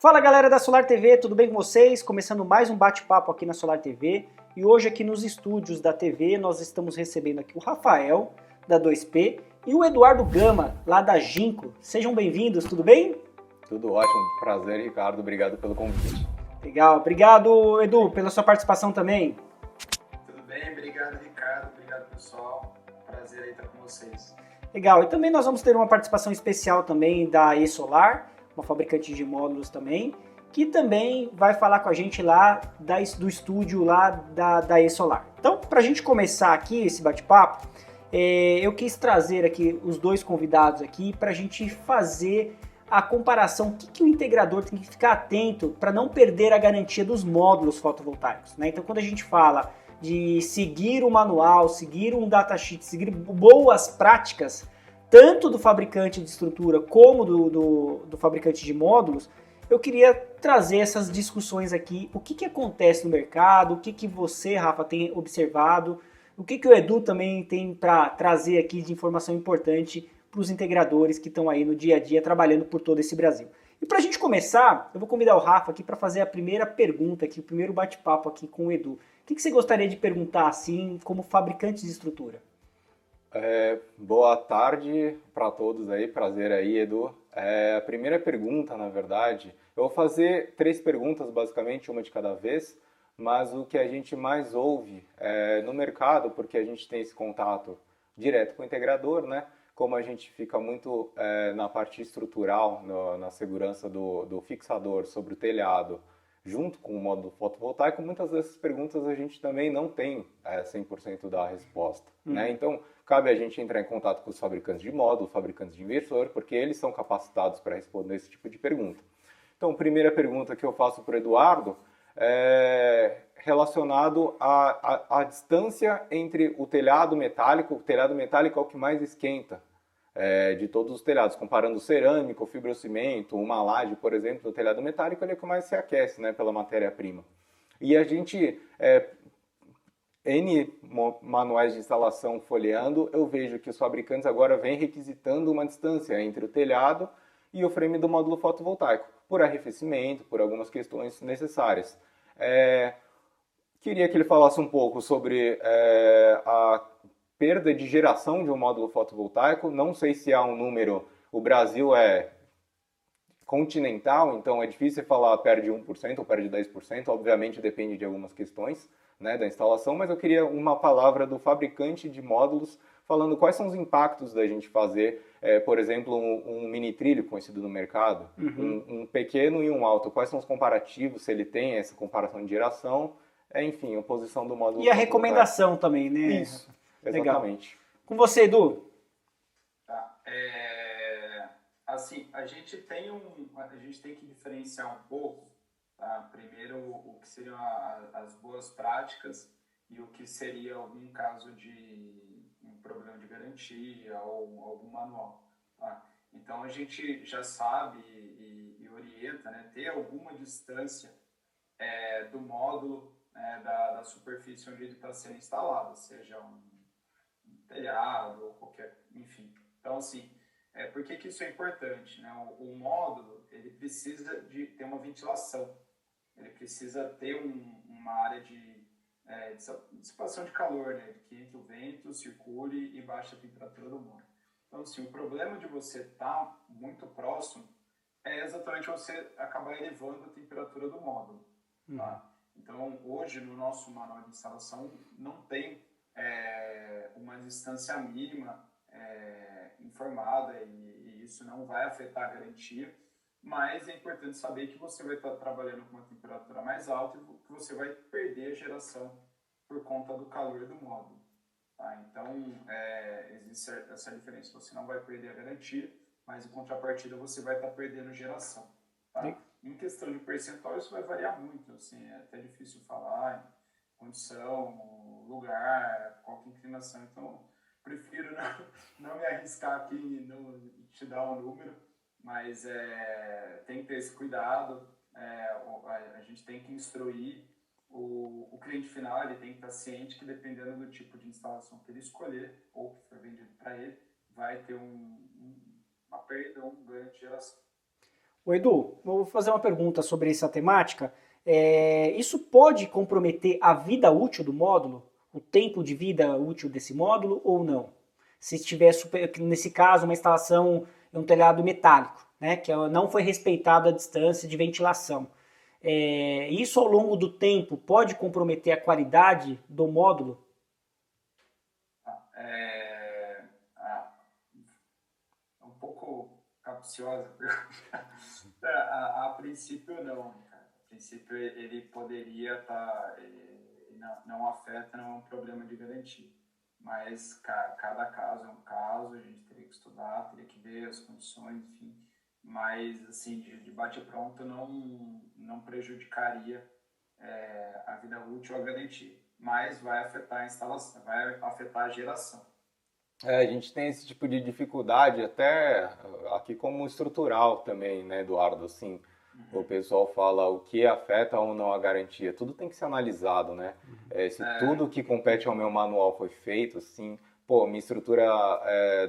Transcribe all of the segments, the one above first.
Fala galera da Solar TV, tudo bem com vocês? Começando mais um bate-papo aqui na Solar TV e hoje aqui nos estúdios da TV nós estamos recebendo aqui o Rafael da 2P e o Eduardo Gama lá da Jinko. Sejam bem-vindos, tudo bem? Tudo ótimo, prazer Ricardo, obrigado pelo convite. Legal, obrigado Edu pela sua participação também. Tudo bem, obrigado Ricardo, obrigado pessoal, prazer aí estar com vocês. Legal, e também nós vamos ter uma participação especial também da E-Solar, uma fabricante de módulos também, que também vai falar com a gente lá do estúdio lá da E-Solar. Então, para a gente começar aqui esse bate-papo, eu quis trazer aqui os dois convidados aqui para a gente fazer a comparação, o que o integrador tem que ficar atento para não perder a garantia dos módulos fotovoltaicos, né? Então, quando a gente fala de seguir o manual, seguir um datasheet, seguir boas práticas, tanto do fabricante de estrutura como do fabricante de módulos, eu queria trazer essas discussões aqui. O que acontece no mercado, o que você, Rafa, tem observado, o que o Edu também tem para trazer aqui de informação importante para os integradores que estão aí no dia a dia trabalhando por todo esse Brasil. E para a gente começar, eu vou convidar o Rafa aqui para fazer a primeira pergunta aqui, o primeiro bate-papo aqui com o Edu. O que você gostaria de perguntar assim, como fabricante de estrutura? Boa tarde para todos aí, prazer aí, Edu. A primeira pergunta, na verdade, eu vou fazer 3 perguntas, basicamente, uma de cada vez, mas o que a gente mais ouve no mercado, porque a gente tem esse contato direto com o integrador, né? Como a gente fica muito na parte estrutural, na segurança do fixador sobre o telhado, junto com o módulo fotovoltaico, muitas dessas perguntas a gente também não tem 100% da resposta, né? Então, cabe a gente entrar em contato com os fabricantes de módulo, fabricantes de inversor, porque eles são capacitados para responder esse tipo de pergunta. Então, a primeira pergunta que eu faço para o Eduardo é relacionado à distância entre o telhado metálico é o que mais esquenta de todos os telhados, comparando cerâmico, fibrocimento, uma laje, por exemplo, no telhado metálico, ele é o que mais se aquece, né, pela matéria-prima. E a gente, N manuais de instalação folheando, eu vejo que os fabricantes agora vêm requisitando uma distância entre o telhado e o frame do módulo fotovoltaico, por arrefecimento, por algumas questões necessárias. Queria que ele falasse um pouco sobre a perda de geração de um módulo fotovoltaico. Não sei se há um número, o Brasil é continental, então é difícil falar perde 1% ou perde 10%, obviamente depende de algumas questões, né, da instalação, mas eu queria uma palavra do fabricante de módulos falando quais são os impactos da gente fazer, por exemplo, um mini trilho conhecido no mercado, um pequeno e um alto, quais são os comparativos, se ele tem essa comparação de geração, enfim, a posição do módulo. E a recomendação também, né? Isso. Exatamente. Legal. Com você, Edu. Tá. Assim, a gente tem que diferenciar um pouco, tá? Primeiro, o que seriam as boas práticas e o que seria algum caso de um problema de garantia ou algum manual, tá? Então, a gente já sabe e orienta, né, ter alguma distância do módulo, da superfície onde ele está sendo instalado, seja um telhado ou qualquer, enfim. Então, assim, por que isso é importante, né? O módulo, ele precisa de ter uma ventilação, ele precisa ter uma área de dissipação de calor, né? Que entre o vento, circule e baixe a temperatura do módulo. Então, assim, o problema de você estar muito próximo é exatamente você acabar elevando a temperatura do módulo, tá? Então, hoje, no nosso manual de instalação, não tem uma distância mínima informada e isso não vai afetar a garantia, mas é importante saber que você vai estar trabalhando com uma temperatura mais alta e que você vai perder a geração por conta do calor do módulo, tá? Então, existe essa diferença. Você não vai perder a garantia, mas em contrapartida você vai estar perdendo geração, tá? Em questão de percentual, isso vai variar muito, assim, é até difícil falar, condição, lugar, qual que é a inclinação. Então, prefiro não me arriscar aqui e não te dar um número, mas tem que ter esse cuidado. A gente tem que instruir o cliente final, ele tem que estar ciente que dependendo do tipo de instalação que ele escolher ou que for vendido para ele, vai ter uma perda ou um ganho de geração. Ô Edu, vou fazer uma pergunta sobre essa temática. Isso pode comprometer a vida útil do módulo? O tempo de vida útil desse módulo ou não? Se tiver, nesse caso, uma instalação em um telhado metálico, né, que não foi respeitada a distância de ventilação. Isso ao longo do tempo pode comprometer a qualidade do módulo? Um pouco capciosa. A princípio não, cara. A princípio ele poderia estar, não afeta, não é um problema de garantia. Mas cada caso é um caso, a gente teria que estudar, teria que ver as condições, enfim. Mas assim, de bate-pronto não prejudicaria a vida útil ou a garantia. Mas vai afetar a instalação, vai afetar a geração. A gente tem esse tipo de dificuldade até aqui como estrutural também, né, Eduardo? Assim, o pessoal fala o que afeta ou não a garantia. Tudo tem que ser analisado, né? Se tudo que compete ao meu manual foi feito, assim, pô, minha estrutura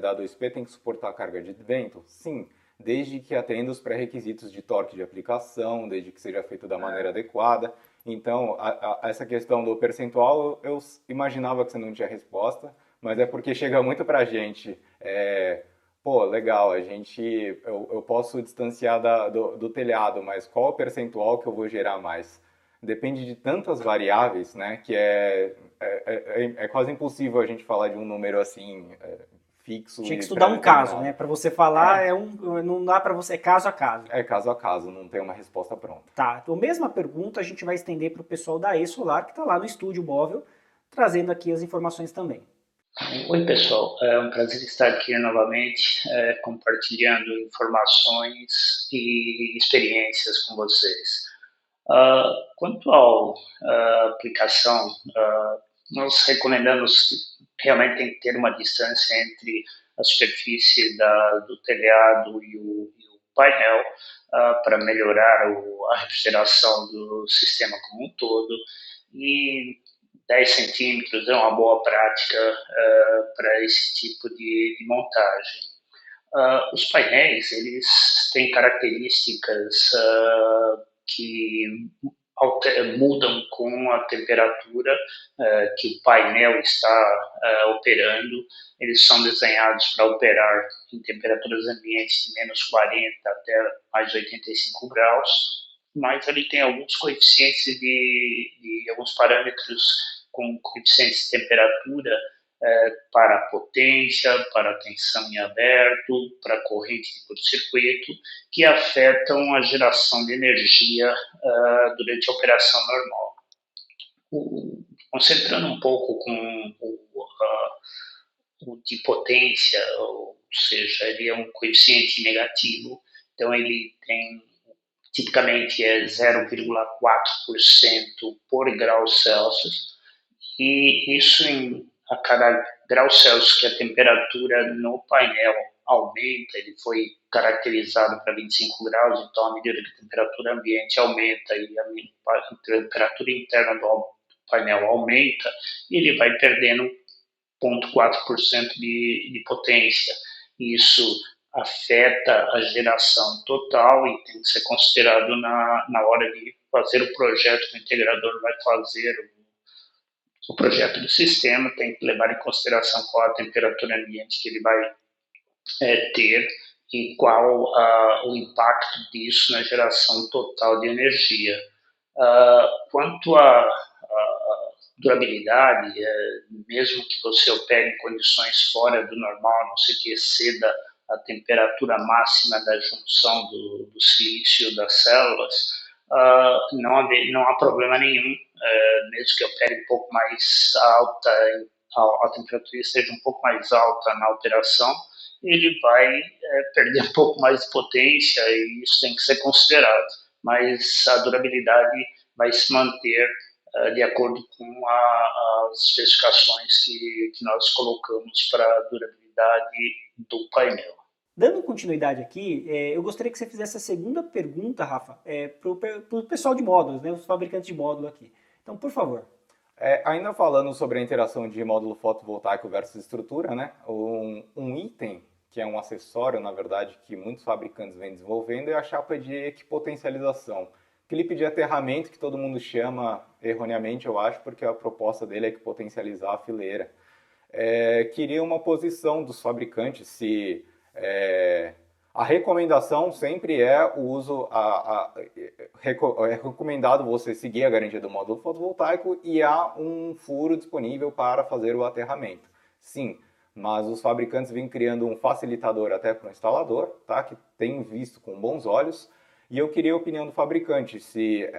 da 2P tem que suportar a carga de vento? Sim, desde que atenda os pré-requisitos de torque de aplicação, desde que seja feito da maneira adequada. Então, essa questão do percentual, eu imaginava que você não tinha resposta, mas é porque chega muito pra gente. Pô, legal, eu posso distanciar do telhado, mas qual o percentual que eu vou gerar mais? Depende de tantas variáveis, né, que é quase impossível a gente falar de um número assim, fixo. Tinha que estudar um caso, né? Para você falar, não dá para você, é caso a caso. É caso a caso, não tem uma resposta pronta. Tá, então mesma pergunta a gente vai estender para o pessoal da E-Solar, que está lá no estúdio móvel, trazendo aqui as informações também. Oi, pessoal. É um prazer estar aqui novamente, compartilhando informações e experiências com vocês. Quanto à aplicação, nós recomendamos que realmente tem que ter uma distância entre a superfície do telhado e o painel para melhorar a refrigeração do sistema como um todo. E 10 centímetros é uma boa prática para esse tipo de montagem. Os painéis, eles têm características que mudam com a temperatura que o painel está operando. Eles são desenhados para operar em temperaturas ambientes de menos 40 até mais 85 graus, mas ele tem alguns coeficientes de alguns parâmetros com coeficientes de temperatura para potência, para tensão em aberto, para corrente de curto-circuito, que afetam a geração de energia durante a operação normal. Concentrando um pouco com o de potência, ou seja, ele é um coeficiente negativo, então ele tem tipicamente 0,4% por grau Celsius, e isso a cada grau Celsius que a temperatura no painel aumenta, ele foi caracterizado para 25 graus, então à medida que a temperatura ambiente aumenta e a temperatura interna do painel aumenta, ele vai perdendo 0,4% de potência. Isso afeta a geração total e tem que ser considerado na hora de fazer o projeto que o integrador vai fazer. O projeto do sistema tem que levar em consideração qual a temperatura ambiente que ele vai ter e qual o impacto disso na geração total de energia. Quanto à durabilidade, mesmo que você opere em condições fora do normal, não sei que exceda a temperatura máxima da junção do silício das células, não há problema nenhum, mesmo que opere um pouco mais alta, a temperatura esteja um pouco mais alta na operação, ele vai perder um pouco mais de potência e isso tem que ser considerado, mas a durabilidade vai se manter de acordo com as especificações que nós colocamos para a durabilidade do painel. Dando continuidade aqui, eu gostaria que você fizesse a segunda pergunta, Rafa, para o pessoal de módulos, né, os fabricantes de módulo aqui. Então, por favor. Ainda falando sobre a interação de módulo fotovoltaico versus estrutura, né, um item que é um acessório, na verdade, que muitos fabricantes vêm desenvolvendo, é a chapa de equipotencialização. Clipe de aterramento, que todo mundo chama erroneamente, eu acho, porque a proposta dele é que potencializar a fileira. Queria uma posição dos fabricantes, se a recomendação sempre é o uso, é recomendado você seguir a garantia do módulo fotovoltaico e há um furo disponível para fazer o aterramento. Sim, mas os fabricantes vêm criando um facilitador até para o instalador, tá? Que tem visto com bons olhos. E eu queria a opinião do fabricante, se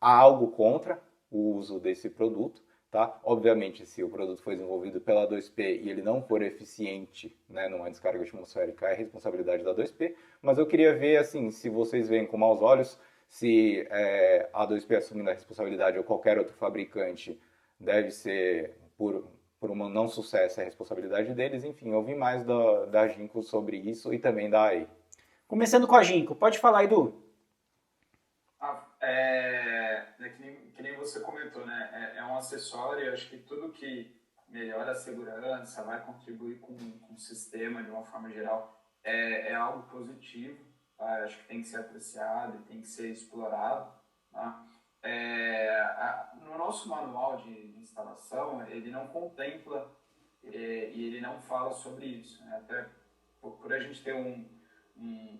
há algo contra o uso desse produto. Tá? Obviamente, se o produto foi desenvolvido pela 2P e ele não for eficiente, né, numa descarga atmosférica, é responsabilidade da 2P, mas eu queria ver, assim, se vocês veem com maus olhos, se a 2P assumindo a responsabilidade ou qualquer outro fabricante deve ser, por um não sucesso, a responsabilidade deles. Enfim, eu ouvi mais da Jinko sobre isso e também da AI. Começando com a Jinko, pode falar, Edu? Que nem você comentou, né? É um acessório, acho que tudo que melhora a segurança, vai contribuir com o sistema de uma forma geral, é algo positivo, tá? Acho que tem que ser apreciado e tem que ser explorado, tá? No nosso manual de instalação, ele não contempla e ele não fala sobre isso, né? Até por a gente ter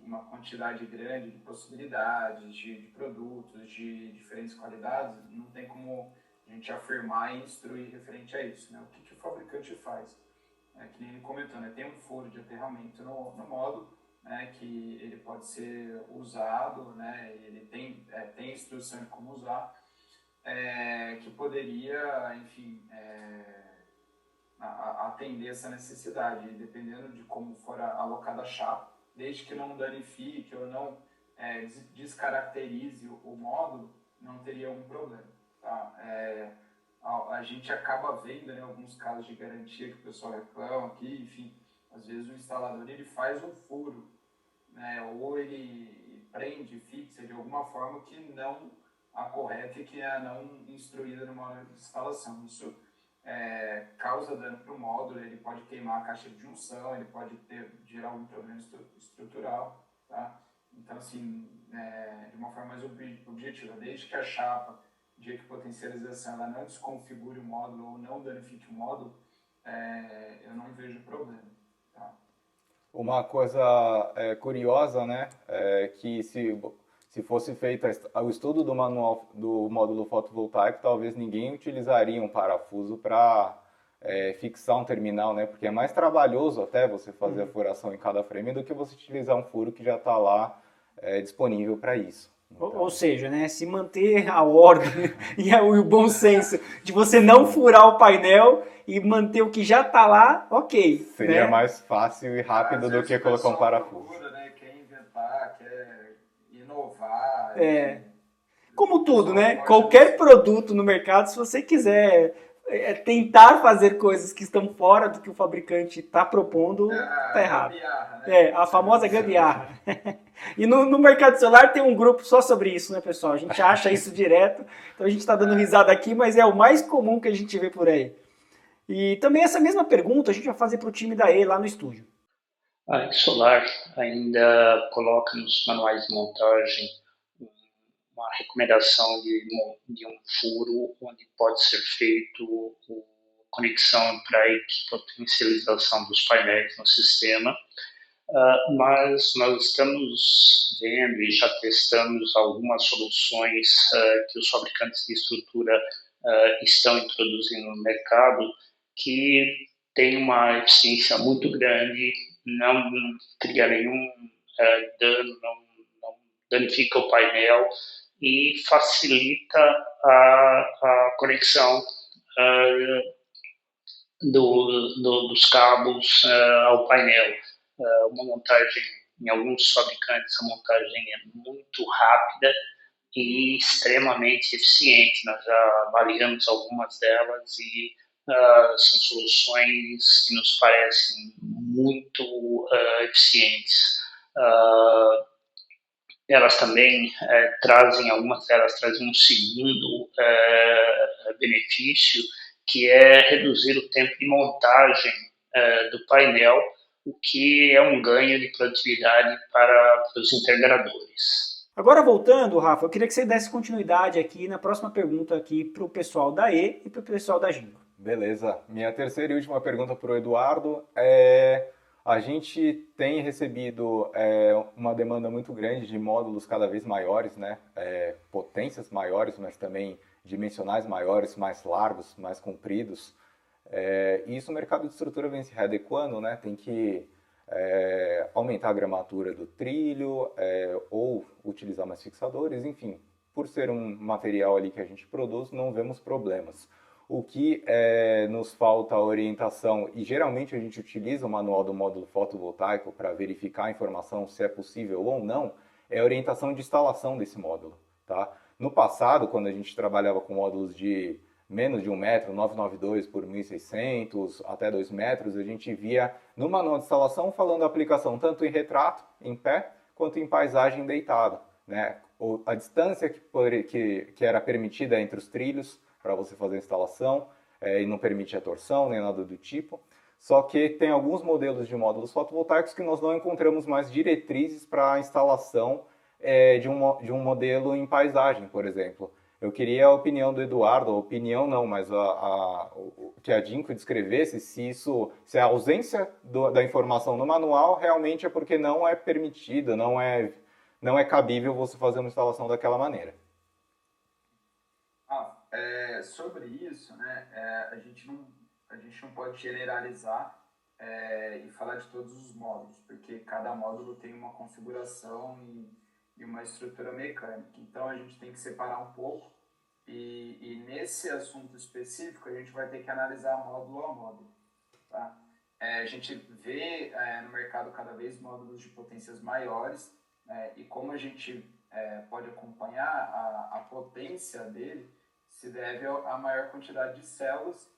uma quantidade grande de possibilidades, de produtos, de diferentes qualidades, não tem como a gente afirmar e instruir referente a isso, né? O que o fabricante faz? Que nem ele comentou, né? Tem um furo de aterramento no módulo, né? Que ele pode ser usado, né? Ele tem instrução de como usar, que poderia, enfim, atender essa necessidade, dependendo de como for alocada a chapa, desde que não danifique ou não descaracterize o módulo, não teria algum problema. Tá? A gente acaba vendo, né, alguns casos de garantia que o pessoal reclama aqui, enfim, às vezes o instalador ele faz um furo, né, ou ele prende, fixa de alguma forma que não a correta e que é não instruída no módulo de instalação. Isso causa dano para o módulo, ele pode queimar a caixa de junção, ele pode gerar algum problema estrutural, tá? Então, assim, de uma forma mais objetiva, desde que a chapa de equipotencialização ela não desconfigure o módulo ou não danifique o módulo, eu não vejo problema, tá? Uma coisa curiosa, né, que se fosse feito o estudo do manual do módulo fotovoltaico, talvez ninguém utilizaria um parafuso para fixar um terminal, né? Porque é mais trabalhoso até você fazer a furação em cada frame do que você utilizar um furo que já está lá disponível para isso. Então... Ou seja, né, se manter a ordem e o bom senso de você não furar o painel e manter o que já está lá, ok. Seria né? mais fácil e rápido do que colocar um parafuso. Procura, né? Quer inventar, quer inovar. Como tudo, né? Qualquer produto no mercado, se você quiser tentar fazer coisas que estão fora do que o fabricante está propondo, tá errado. Né? A famosa gambiarra. E no mercado celular tem um grupo só sobre isso, né, pessoal? A gente acha isso direto, então a gente está dando risada aqui, mas é o mais comum que a gente vê por aí. E também essa mesma pergunta a gente vai fazer para o time da E lá no estúdio. A Solar ainda coloca nos manuais de montagem uma recomendação de um furo onde pode ser feito conexão para a equipotencialização dos painéis no sistema, mas nós estamos vendo e já testamos algumas soluções que os fabricantes de estrutura estão introduzindo no mercado que tem uma eficiência muito grande, não cria nenhum dano, não danifica o painel e facilita a conexão dos cabos ao painel. Uma montagem, em alguns fabricantes, a montagem é muito rápida e extremamente eficiente. Nós já avaliamos algumas delas e são soluções que nos parecem muito eficientes. Elas também algumas delas trazem um segundo benefício, que é reduzir o tempo de montagem do painel, o que é um ganho de produtividade para os integradores. Agora voltando, Rafa, eu queria que você desse continuidade aqui na próxima pergunta aqui para o pessoal da E e para o pessoal da Ginco. Beleza. Minha terceira e última pergunta para o Eduardo a gente tem recebido uma demanda muito grande de módulos cada vez maiores, né? Potências maiores, mas também dimensionais maiores, mais largos, mais compridos. E isso o mercado de estrutura vem se readequando, né? Tem que aumentar a gramatura do trilho ou utilizar mais fixadores, enfim. Por ser um material ali que a gente produz, não vemos problemas. O que nos falta a orientação, e geralmente a gente utiliza o manual do módulo fotovoltaico para verificar a informação se é possível ou não, é a orientação de instalação desse módulo. Tá? No passado, quando a gente trabalhava com módulos de menos de 1 metro, 992 por 1.600, até 2 metros, a gente via no manual de instalação falando a aplicação tanto em retrato, em pé, quanto em paisagem deitado. Né? A distância que era permitida entre os trilhos, para você fazer a instalação, e não permite a torção, nem nada do tipo. Só que tem alguns modelos de módulos fotovoltaicos que nós não encontramos mais diretrizes para a instalação de um modelo em paisagem, por exemplo. Eu queria a opinião do Eduardo, a opinião não, mas que a Ginco descrevesse se a ausência da informação no manual realmente é porque não é permitida, não é cabível você fazer uma instalação daquela maneira. Sobre isso, né, a gente não pode generalizar e falar de todos os módulos, porque cada módulo tem uma configuração e uma estrutura mecânica. Então a gente tem que separar um pouco e nesse assunto específico a gente vai ter que analisar módulo a módulo. Tá? A gente vê no mercado cada vez módulos de potências maiores e como a gente pode acompanhar a potência dele, se deve a maior quantidade de células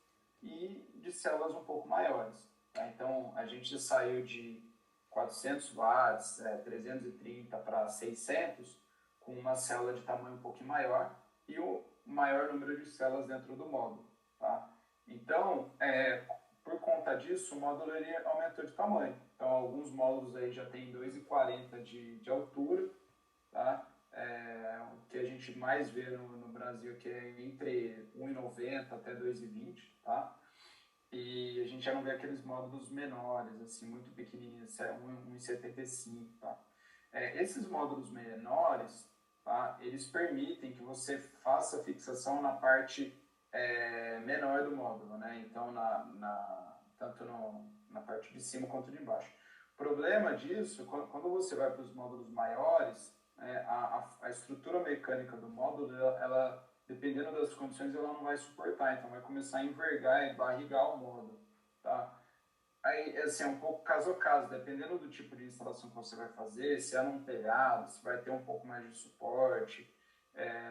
e de células um pouco maiores. Tá? Então, a gente saiu de 400 watts, 330 para 600, com uma célula de tamanho um pouquinho maior e o maior número de células dentro do módulo. Tá? Então, por conta disso, o módulo ele aumentou de tamanho. Então, alguns módulos aí já tem 2,40 de altura, tá? O que a gente mais vê no Brasil que é entre 1,90 até 2,20, tá? E a gente já não vê aqueles módulos menores, assim, muito pequenininhos, 1,75, tá? Esses módulos menores, tá? Eles permitem que você faça a fixação na parte menor do módulo, né? Então, tanto na parte de cima quanto de baixo. O problema disso, quando você vai para os módulos maiores, a estrutura mecânica do módulo, ela, dependendo das condições, ela não vai suportar, então vai começar a envergar e barrigar o módulo, tá? Aí, assim, é um pouco caso a caso, dependendo do tipo de instalação que você vai fazer, se é num telhado, se vai ter um pouco mais de suporte,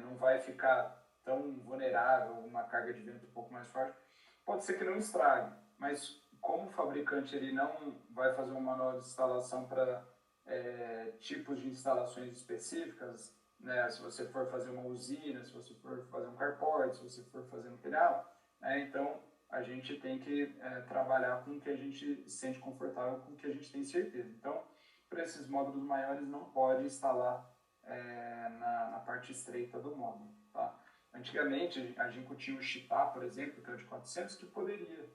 não vai ficar tão vulnerável, uma carga de vento um pouco mais forte, pode ser que não estrague, mas como o fabricante ele não vai fazer um manual de instalação para tipos de instalações específicas, né? Se você for fazer uma usina, se você for fazer um carport, se você for fazer um telhado, né? Então a gente tem que trabalhar com o que a gente se sente confortável, com o que a gente tem certeza. Então, para esses módulos maiores não pode instalar na parte estreita do módulo, tá? Antigamente a Ginco tinha o Chitá, por exemplo, que é o de 400, que poderia.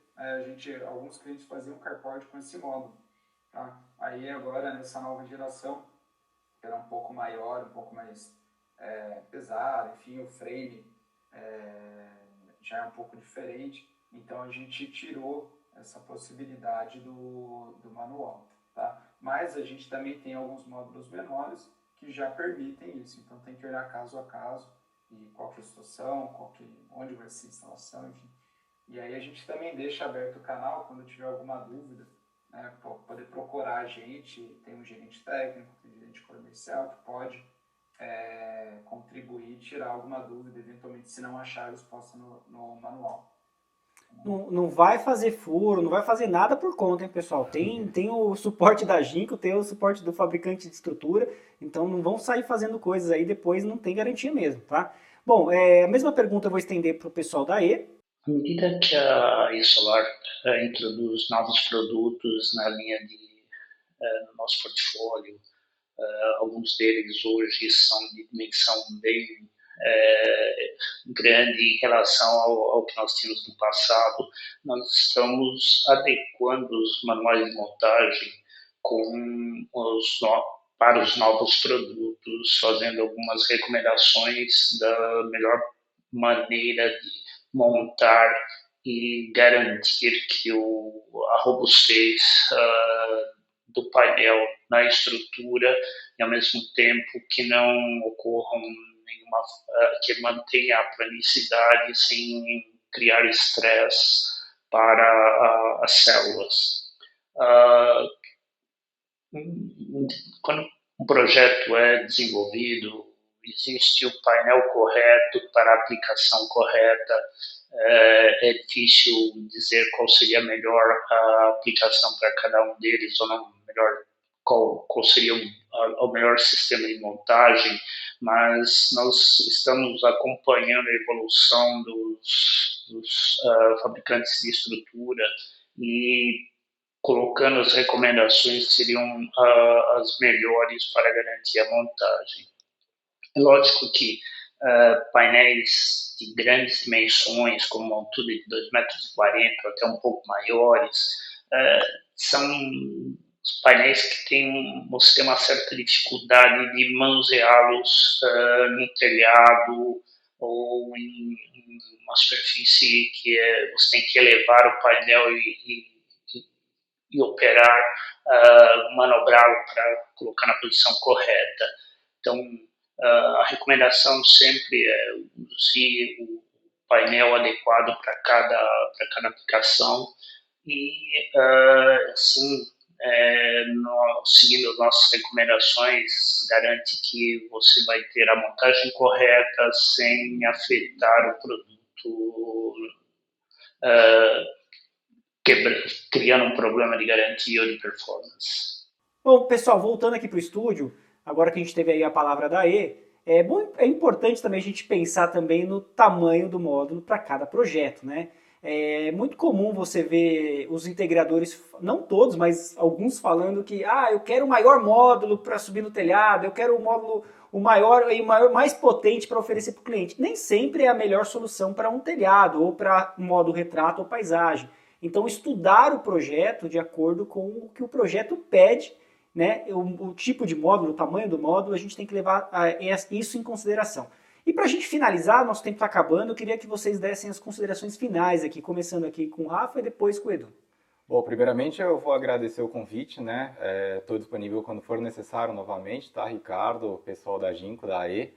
Alguns clientes faziam carport com esse módulo. Tá? Aí agora, nessa nova geração, que era um pouco maior, um pouco mais pesado, enfim, o frame já é um pouco diferente, então a gente tirou essa possibilidade do manual. Tá? Mas a gente também tem alguns módulos menores que já permitem isso, então tem que olhar caso a caso, e qual que é a situação, onde vai ser a instalação, enfim. E aí a gente também deixa aberto o canal quando tiver alguma dúvida, né, poder procurar a gente, tem um gerente técnico, tem um gerente comercial que pode contribuir, tirar alguma dúvida, eventualmente se não achar a resposta no manual. Não vai fazer furo, não vai fazer nada por conta, hein, pessoal? Tem o suporte da Ginco, tem o suporte do fabricante de estrutura, então não vão sair fazendo coisas aí, depois não tem garantia mesmo, tá? Bom, a mesma pergunta eu vou estender para o pessoal da E. À medida que a eSolar introduz novos produtos na linha de no nosso portfólio. Alguns deles hoje são de dimensão bem grande em relação ao que nós tínhamos no passado. Nós estamos adequando os manuais de montagem para os novos produtos, fazendo algumas recomendações da melhor maneira de montar e garantir que a robustez do painel na estrutura e, ao mesmo tempo, que não ocorram que mantenha a planicidade sem criar estresse para as células. Quando um projeto é desenvolvido, existe o painel correto para a aplicação correta. É difícil dizer qual seria a melhor aplicação para cada um deles, ou não, qual seria o melhor sistema de montagem, mas nós estamos acompanhando a evolução dos fabricantes de estrutura e colocando as recomendações que seriam as melhores para garantir a montagem. É lógico que painéis de grandes dimensões, como uma altura de 2,40 metros até um pouco maiores, são os painéis que você tem uma certa dificuldade de manuseá-los no telhado ou em uma superfície que você tem que elevar o painel e operar, manobrá-lo para colocar na posição correta. Então, a recomendação sempre é use o painel adequado para cada aplicação e, assim, seguindo as nossas recomendações, garante que você vai ter a montagem correta sem afetar o produto, criando um problema de garantia ou de performance. Bom, pessoal, voltando aqui para o estúdio, agora que a gente teve aí a palavra da é importante também a gente pensar também no tamanho do módulo para cada projeto, né? É muito comum você ver os integradores, não todos, mas alguns falando que eu quero o maior módulo para subir no telhado, eu quero o módulo o maior mais potente para oferecer para o cliente. Nem sempre é a melhor solução para um telhado ou para modo retrato ou paisagem. Então, estudar o projeto de acordo com o que o projeto pede, né? O tipo de módulo, o tamanho do módulo, a gente tem que levar isso em consideração. E para a gente finalizar, nosso tempo está acabando, eu queria que vocês dessem as considerações finais aqui, começando aqui com o Rafa e depois com o Edu. Bom, primeiramente eu vou agradecer o convite, né? Estou disponível quando for necessário novamente, tá, Ricardo, pessoal da Ginco, da AE.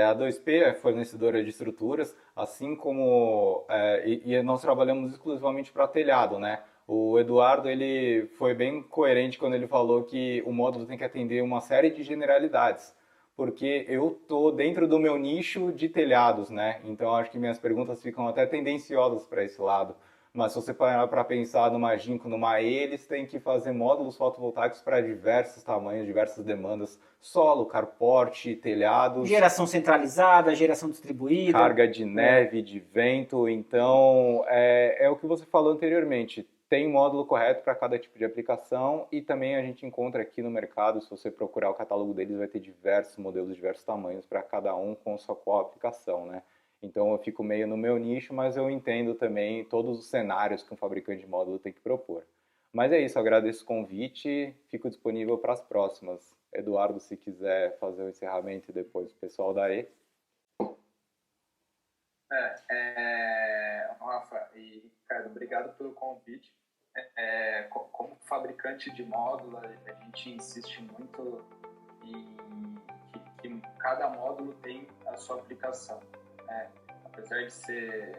A 2P é fornecedora de estruturas, assim como e nós trabalhamos exclusivamente para telhado, né? O Eduardo, ele foi bem coerente quando ele falou que o módulo tem que atender uma série de generalidades, porque eu tô dentro do meu nicho de telhados, né? Então acho que minhas perguntas ficam até tendenciosas para esse lado. Mas se você parar para pensar numa Ginco, numa AE, eles têm que fazer módulos fotovoltaicos para diversos tamanhos, diversas demandas, solo, carport, telhados. Geração centralizada, geração distribuída. Carga de neve, de vento. Então, é o que você falou anteriormente. Tem módulo correto para cada tipo de aplicação e também a gente encontra aqui no mercado, se você procurar o catálogo deles, vai ter diversos modelos, diversos tamanhos para cada um com sua qual aplicação, né? Então eu fico meio no meu nicho, mas eu entendo também todos os cenários que um fabricante de módulo tem que propor. Mas é isso, agradeço o convite, fico disponível para as próximas. Eduardo, se quiser fazer o encerramento e depois o pessoal da E. Rafa e Ricardo, obrigado pelo convite. Como fabricante de módulo, a gente insiste muito em que cada módulo tem a sua aplicação. Apesar de ser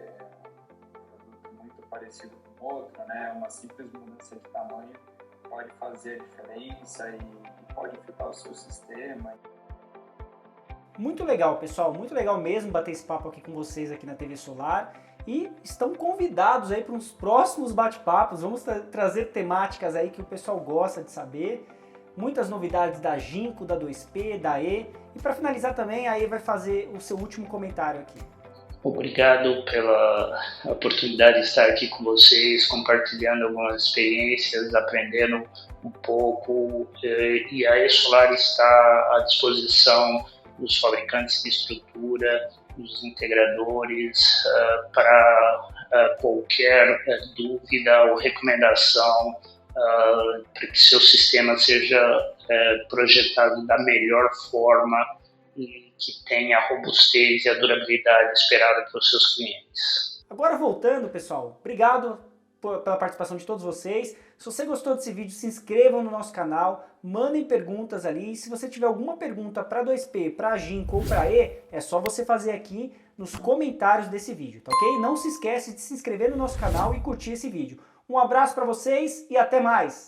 muito parecido com o outro, né, uma simples mudança de tamanho pode fazer a diferença e pode afetar o seu sistema. Muito legal, pessoal, muito legal mesmo bater esse papo aqui com vocês aqui na TV Solar. E estão convidados aí para uns próximos bate-papos. Vamos trazer temáticas aí que o pessoal gosta de saber. Muitas novidades da Ginco, da 2P, da E. E para finalizar também, a E vai fazer o seu último comentário aqui. Obrigado pela oportunidade de estar aqui com vocês, compartilhando algumas experiências, aprendendo um pouco. E a eSolar está à disposição dos fabricantes de estrutura, dos integradores, para qualquer dúvida ou recomendação para que seu sistema seja projetado da melhor forma e que tenha a robustez e a durabilidade esperada pelos seus clientes. Agora voltando, pessoal, obrigado pela participação de todos vocês. Se você gostou desse vídeo, se inscrevam no nosso canal, mandem perguntas ali. E se você tiver alguma pergunta para 2P, para Ginkgo ou para E, é só você fazer aqui nos comentários desse vídeo, tá ok? Não se esquece de se inscrever no nosso canal e curtir esse vídeo. Um abraço para vocês e até mais!